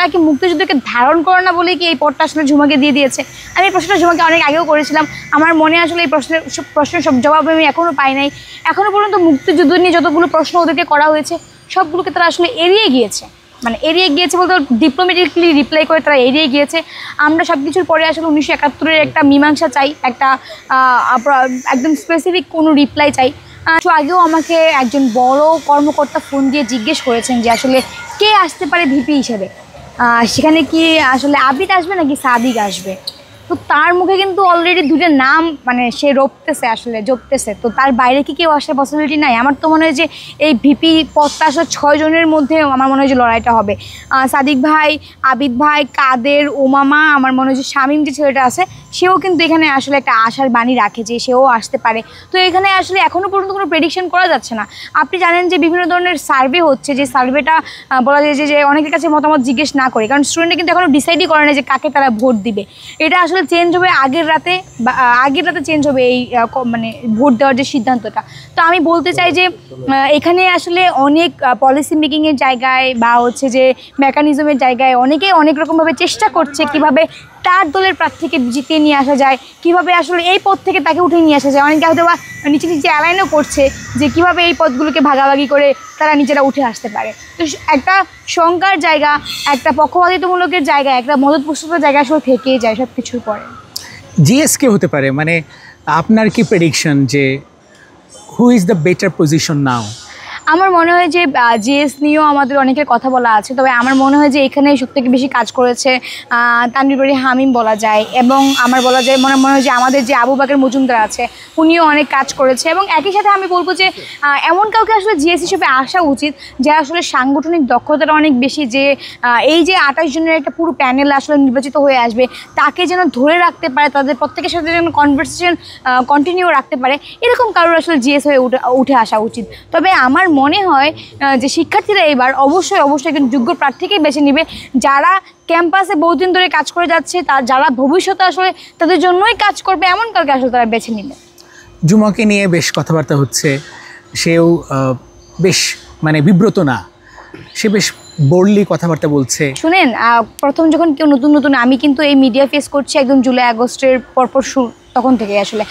তারা কি মুক্তিযুদ্ধকে ধারণ করে না বলে কি এই পদটা আসলে ঝুমাকে দিয়ে দিয়েছে? আমি এই প্রশ্নটা ঝুমাকে অনেক আগেও করেছিলাম। আমার মনে আসলে এই প্রশ্নের সব জবাব আমি এখনও পাই নাই। এখনও পর্যন্ত মুক্তিযুদ্ধ নিয়ে যতগুলো প্রশ্ন ওদেরকে করা হয়েছে সবগুলোকে তারা আসলে এড়িয়ে গিয়েছে। মানে এড়িয়ে গিয়েছে বলতে ডিপ্লোম্যাটিকলি রিপ্লাই করে তারা এড়িয়ে গিয়েছে। আমরা সব কিছুর পরে আসলে 1971-এর একটা মীমাংসা চাই, একটা একদম স্পেসিফিক কোনো রিপ্লাই চাই। একটু আগেও আমাকে একজন বড় কর্মকর্তা ফোন দিয়ে জিজ্ঞেস করেছেন যে আসলে কে আসতে পারে ভিপি হিসেবে, সেখানে কি আসলে আবিদ আসবে নাকি সাদিক আসবে। তো তার মুখে কিন্তু অলরেডি দুটো নাম মানে সে জপতেছে। তো তার বাইরে কি কেউ আসার পসিবিলিটি নাই? আমার তো মনে হয় যে এই ভিপি পদটা আসলে 6 জনের মধ্যে আমার মনে হয় যে লড়াইটা হবে। সাদিক ভাই, আবিদ ভাই, কাদের, ওমামা, আমার মনে হয় যে শামীম যে ছেলেটা আছে সেও কিন্তু এখানে আসলে একটা আশার বাণী রাখে যে সেও আসতে পারে। তো এখানে আসলে এখনও পর্যন্ত কোনো প্রেডিকশন করা যাচ্ছে না। আপনি জানেন যে বিভিন্ন ধরনের সার্ভে হচ্ছে, যে সার্ভেটা বলা যায় যে অনেকের কাছে মতামত জিজ্ঞেস না করে, কারণ স্টুডেন্টরা কিন্তু এখনও ডিসাইডই করে না যে কাকে তারা ভোট দিবে। এটা আসলে চেঞ্জ হবে আগের রাতে চেঞ্জ হবে এই মানে ভোট দেওয়ার যে সিদ্ধান্তটা। তো আমি বলতে চাই যে এখানে আসলে অনেক পলিসি মেকিংয়ের জায়গায় বা হচ্ছে যে মেকানিজমের জায়গায় অনেকেই অনেক রকমভাবে চেষ্টা করছে কিভাবে তার দলের প্রার্থীকে জিতিয়ে নিয়ে আসা যায়, কিভাবে আসলে এই পদ থেকে তাকে উঠে নিয়ে আসা যায়। অনেকে হয়তো বা নিচে নিচে অ্যালাইনও করছে যে কিভাবে এই পদগুলোকে ভাগাভাগি করে তারা নিজেরা উঠে আসতে পারে। তো একটা শঙ্কার জায়গা, একটা পক্ষপাতিত্বমূলকের জায়গা, একটা মদতপুষ্টতার জায়গা আসলে থেকেই যায় সব কিছুর পরে। জিএসকে হতে পারে, মানে আপনার কি প্রেডিকশন যে who is the better position now? আমার মনে হয় যে জিএস নিয়েও আমাদের অনেকের কথা বলা আছে, তবে আমার মনে হয় যে এখানে সবথেকে বেশি কাজ করেছে তানভীর বারী হামিম বলা যায়, এবং আমার বলা যায় মনে হয় যে আমাদের যে আবু বাকের মজুমদার আছে উনিও অনেক কাজ করেছে। এবং একই সাথে আমি বলবো যে এমন কাউকে আসলে জিএস হিসেবে আসা উচিত যে আসলে সাংগঠনিক দক্ষতাটা অনেক বেশি, যে এই যে 28 জনের একটা পুরো প্যানেল আসলে নির্বাচিত হয়ে আসবে তাকে যেন ধরে রাখতে পারে, তাদের প্রত্যেকের সাথে যেন কনভারসেশন কন্টিনিউ রাখতে পারে, এরকম কারোর আসলে জিএস হয়ে উঠে আসা উচিত। তবে আমার মনে হয় যে শিক্ষার্থীরা এবার অবশ্যই একজন যোগ্য প্রার্থীকেই বেছে নেবে, যারা ক্যাম্পাসে বহুদিন ধরে কাজ করে যাচ্ছে, যারা ভবিষ্যতে আসলে তাদের জন্যই কাজ করবে, এমন কাউকে আসলে তারা বেছে নেবে। জুমাকে নিয়ে বেশ কথাবার্তা হচ্ছে, সেও বেশ মানে বিব্রত না, সে বেশ বোল্ডলি কথাবার্তা বলছে। শুনেন, প্রথম যখন কেউ নতুন আমি কিন্তু এই মিডিয়া ফেস করছি একদম জুলাই আগস্টের পরপর তখন থেকে আসলে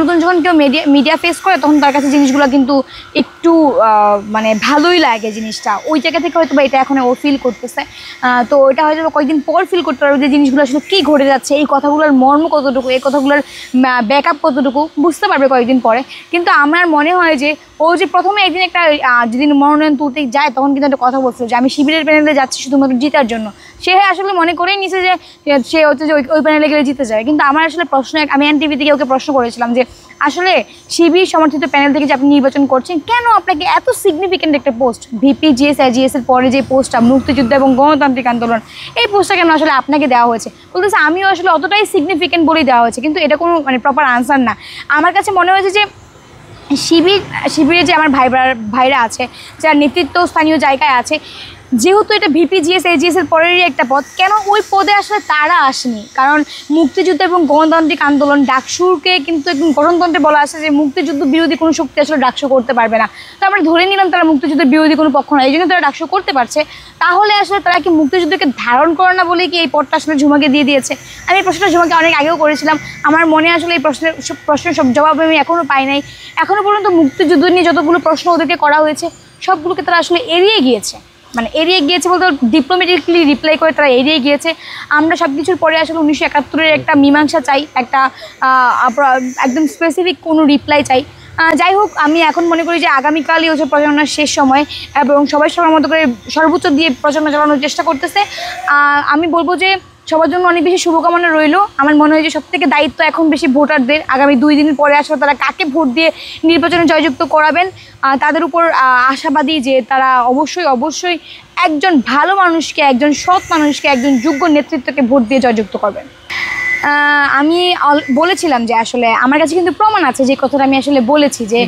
নতুন যখন কেউ মিডিয়া ফেস করে তখন তার কাছে জিনিসগুলো কিন্তু একটু মানে ভালোই লাগে জিনিসটা। ওই জায়গা থেকে হয়তো বা এটা এখন ও ফিল করতেছে। তো ওইটা হয়তো কয়েকদিন পর ফিল করতে পারবে যে জিনিসগুলো আসলে কী ঘটে যাচ্ছে, এই কথাগুলোর মর্ম কতটুকু, এই কথাগুলোর ব্যাকআপ কতটুকু বুঝতে পারবে কয়েকদিন পরে। কিন্তু আমার মনে হয় যে ও যে প্রথমে একদিন একটা যেদিন মনোনয়ন তুলতে যায় তখন কিন্তু একটা কথা বলছিল যে আমি শিবিরের প্যানেলে যাচ্ছি শুধুমাত্র জিতার জন্য। সে আসলে মনে করেই নিছে যে সে হচ্ছে যে ওই প্যানেলে গেলে জিতে যায়। কিন্তু আমার আসলে প্রশ্ন, আমি এনটিভি থেকে ওকে প্রশ্ন করেছিলাম যে আসলে শিবির সমর্থিত প্যানেল থেকে যে আপনি নির্বাচন করছেন, কেন আপনাকে এত সিগনিফিকেন্ট একটা পোস্ট, ভিপি জিএস আইজিএস এর পরে যে পোস্টটা মুক্তিযুদ্ধ এবং গণতান্ত্রিক আন্দোলন, এই পোস্টটা কেন আসলে আপনাকে দেওয়া হয়েছে? বলতেছে আমিও আসলে অতটাই সিগনিফিকেন্ট বলেই দেওয়া হয়েছে, কিন্তু এটা কোনো মানে প্রপার আনসার না। আমার কাছে মনে হয়েছে যে শিবিরে যে আমার ভাইরা আছে যারা নেতৃত্ব স্থানীয় জায়গায় আছে, যেহেতু এটা ভিপি জিএস এজিএস এর পরেরই একটা পদ, কেন ওই পদে আসলে তারা আসেনি? কারণ মুক্তিযুদ্ধ এবং গণতান্ত্রিক আন্দোলন, ডাকসুরকে কিন্তু একদম গণতন্ত্রে বলা আছে যে মুক্তিযুদ্ধ বিরোধী কোনো শক্তি আসলে ডাকসু করতে পারবে না। তো আমরা ধরে নিলাম তারা মুক্তিযুদ্ধের বিরোধী কোনো পক্ষ না, এই জন্য তারা ডাকসু করতে পারছে। তাহলে আসলে তারা কি মুক্তিযুদ্ধকে ধারণ করে না বলেই কি এই পদটা আসলে ঝুমাকে দিয়ে দিয়েছে? আমি এই প্রশ্নটা ঝুমাকে অনেক আগেও করেছিলাম। আমার মনে আসলে এই প্রশ্নের সব জবাব আমি এখনও পাই নাই। এখনও পর্যন্ত মুক্তিযুদ্ধ নিয়ে যতগুলো প্রশ্ন ওদেরকে করা হয়েছে সবগুলোকে তারা আসলে এড়িয়ে গিয়েছে বলতে ডিপ্লোম্যাটিকলি রিপ্লাই করে তারা এড়িয়ে গিয়েছে। আমরা সব কিছুর পরে আসলে 1971-এর একটা মীমাংসা চাই, একটা একদম স্পেসিফিক কোনো রিপ্লাই চাই। যাই হোক, আমি এখন মনে করি যে আগামীকালই হচ্ছে প্রচারণার শেষ সময় এবং সবাই সবার মতো করে সর্বোচ্চ দিয়ে প্রচারণা চালানোর চেষ্টা করতেছে। আমি বলবো যে সবার জন্য অনেক বেশি শুভকামনা রইল। আমার মনে হয় যে সবথেকে দায়িত্ব এখন বেশি ভোটারদের। আগামী 2 দিন পরে আসলে তারা কাকে ভোট দিয়ে নির্বাচনে জয়যুক্ত করাবেন, তাদের উপর আশাবাদী যে তারা অবশ্যই একজন ভালো মানুষকে, একজন সৎ মানুষকে, একজন যোগ্য নেতৃত্বকে ভোট দিয়ে জয়যুক্ত করবেন। আমি বলেছিলাম যে আসলে আমার কাছে কিন্তু প্রমাণ আছে যে কথাটা আমি আসলে বলেছি যে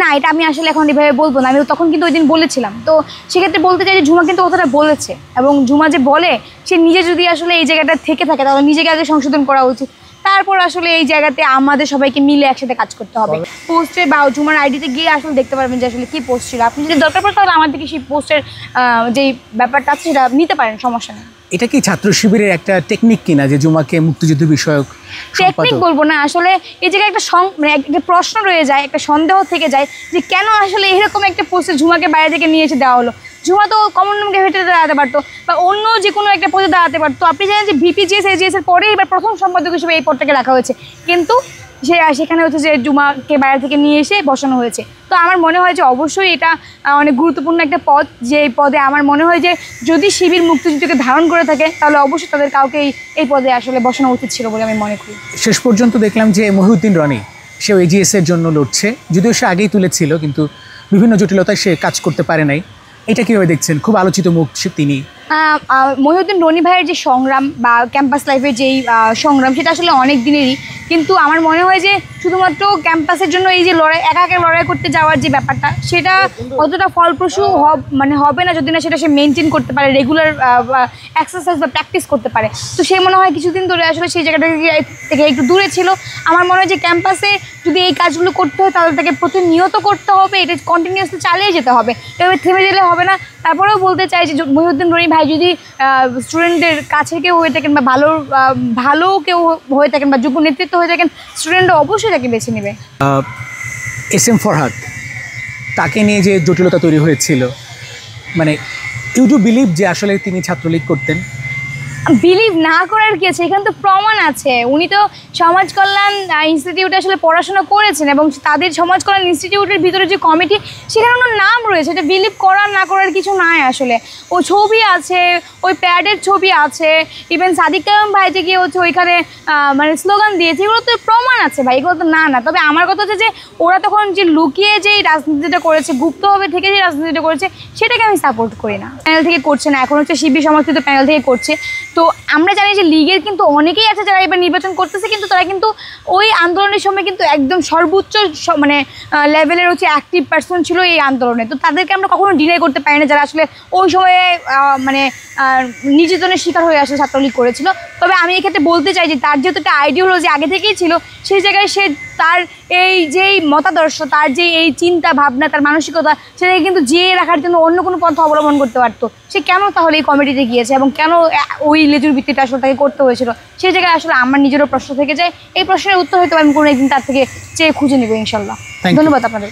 না, এটা আমি আসলে এখন এভাবে বলবো না, আমি তখন কিন্তু ওই দিন বলেছিলাম। তো সেক্ষেত্রে বলতে চাই যে ঝুমা কিন্তু কথাটা বলেছে, এবং ঝুমা যে বলে সে নিজে যদি আসলে এই জায়গাটা থেকে থাকে তাহলে নিজেকে আগে সংশোধন করা উচিত। তারপর আসলে এই জায়গাতে আমাদের সবাইকে মিলে একসাথে কাজ করতে হবে। পোস্টে বা ঝুমার আইডিতে গিয়ে আসলে দেখতে পারবেন যে আসলে কি পোস্ট ছিল। আপনি যদি দরকার পড়ে তাহলে আমার থেকে সেই পোস্টের যেই ব্যাপারটা আছে সেটা নিতে পারেন, সমস্যা নেই। এটা কি ছাত্র শিবিরের একটা টেকনিক কিনা যে ঝুমাকে মুক্তিযুদ্ধ বিষয়ক টেকনিক বলবো না, আসলে এই জায়গায় একটা মানে একটা প্রশ্ন রয়ে যায়, একটা সন্দেহ থেকে যায় যে কেন আসলে এরকম একটা পোস্টে ঝুমাকে বাইরে থেকে নিয়ে এসে দেওয়া হলো। ঝুমা তো কমন রুমকে হেঁটে দাঁড়াতে পারতো বা অন্য যে কোনো একটা পদে দাঁড়াতে পারতো। আপনি জানেন যে ভিপিজিএস এজিএস এর পরে এবার প্রথম সম্পাদক হিসেবে এই পদটাকে রাখা হয়েছে, কিন্তু সেখানে হচ্ছে যে ঝুমাকে বাইরে থেকে নিয়ে এসে বসানো হয়েছে। তো আমার মনে হয় যে অবশ্যই এটা অনেক গুরুত্বপূর্ণ একটা পদ, যে এই পদে আমার মনে হয় যে যদি শিবির মুক্তিযুদ্ধকে ধারণ করে থাকে তাহলে অবশ্যই তাদের কাউকে এই পদে আসলে বসানো উচিত ছিল বলে আমি মনে করি। শেষ পর্যন্ত দেখলাম যে মহিউদ্দিন রনি সেও এজিএস এর জন্য লড়ছে, যদিও সে আগেই তুলেছিল কিন্তু বিভিন্ন জটিলতায় সে কাজ করতে পারে নাই। এটা কীভাবে দেখছেন? খুব আলোচিত মুখ তিনি। মহিউদ্দিন রনি ভাইয়ের যে সংগ্রাম বা ক্যাম্পাস লাইফের যেই সংগ্রাম সেটা আসলে অনেক দিনেরই, কিন্তু আমার মনে হয় যে শুধুমাত্র ক্যাম্পাসের জন্য এই যে একা একা লড়াই করতে যাওয়ার যে ব্যাপারটা সেটা অতটা ফলপ্রসূ হবে না যদি না সেটা সে মেনটেন করতে পারে, রেগুলার এক্সারসাইজ বা প্র্যাকটিস করতে পারে। তো সে মনে হয় কিছুদিন ধরে আসলে সেই জায়গাটা থেকে একটু দূরে ছিল। আমার মনে হয় যে ক্যাম্পাসে যদি এই কাজগুলো করতে হয় তাহলে তাকে প্রতিনিয়ত করতে হবে, এটা কন্টিনিউয়াসলি চালিয়ে যেতে হবে, এভাবে থেমে গেলে হবে না। তারপরেও বলতে চাই যে মহিউদ্দিন রনি ভাই যদি স্টুডেন্টদের কাছে কেউ হয়ে থাকেন বা ভালো কেউ হয়ে থাকেন বা যুব নেতৃত্ব হয়ে থাকেন, স্টুডেন্টরা অবশ্যই তাকে বেছে নেবে। SM ফরহাদ, তাকে নিয়ে যে জটিলতা তৈরি হয়েছিল, মানে ইউ ডু বিলিভ যে আসলে তিনি ছাত্রলীগ করতেন? বিলিভ না করার কি আছে, এখানে তো প্রমাণ আছে। উনি তো সমাজ কল্যাণ ইনস্টিটিউটে আসলে পড়াশোনা করেছেন এবং তাদের সমাজ কল্যাণ ইনস্টিটিউটের ভিতরে যে কমিটি সেখানে ওনার নাম রয়েছে। এটা বিলিভ করার না করার কিছু নাই আসলে। ও ছবি আছে, ওই প্যাডের ছবি আছে, ইভেন সাদিক কালাম ভাই যে গিয়ে হচ্ছে ওইখানে মানে স্লোগান দিয়েছে, এগুলো তো প্রমাণ আছে ভাই, এগুলো তো না। তবে আমার কথা হচ্ছে যে ওরা তখন যে লুকিয়ে যেই রাজনীতিটা করেছে, গুপ্তভাবে থেকে যে রাজনীতিটা করেছে সেটাকে আমি সাপোর্ট করি না। প্যানেল থেকে করছে না, এখন হচ্ছে শিবির সমর্থিত প্যানেল থেকে করছে। তো আমরা জানি যে লীগের কিন্তু অনেকেই আছে যারা এবার নির্বাচন করতেছে, কিন্তু তারা কিন্তু ওই আন্দোলনের সময় কিন্তু একদম সর্বোচ্চ মানে লেভেলের হচ্ছে অ্যাক্টিভ পার্সন ছিল এই আন্দোলনে। তো তাদেরকে আমরা কখনো ডিনাই করতে পারি না যারা আসলে ওই সময়ে মানে নির্যাতনের শিকার হয়ে আসলে ছাত্রলীগ করেছিল। তবে আমি এক্ষেত্রে বলতে চাই যে তার যেহেতু একটা আইডিওলজি আগে থেকেই ছিল, সেই জায়গায় সে তার এই যেই মতাদর্শ, তার যে এই চিন্তা ভাবনা, তার মানসিকতা, সেটাকে কিন্তু জিয়ে রাখার জন্য অন্য কোনো পন্থা অবলম্বন করতে পারতো। সে কেন তাহলে এই কমিটিতে গিয়েছে এবং কেন ওই লেজুর ভিত্তিটা আসলে তাকে করতে হয়েছিল, সেই জায়গায় আসলে আমার নিজেরও প্রশ্ন থেকে যায়। এই প্রশ্নের উত্তর হয়তো আমি কোনো একদিন তার থেকে চেয়ে খুঁজে নেবো ইনশাল্লাহ। ধন্যবাদ আপনাদের।